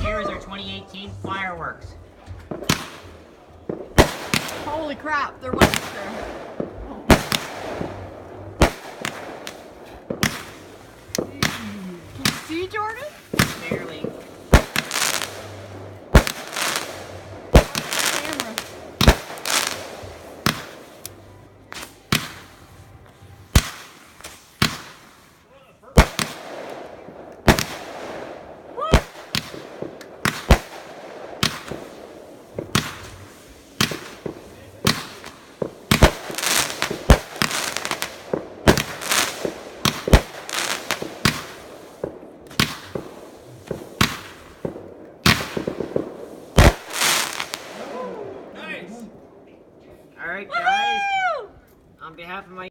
here is our 2018 fireworks. Holy crap, they're winning there. Can you see, Jordan? Barely.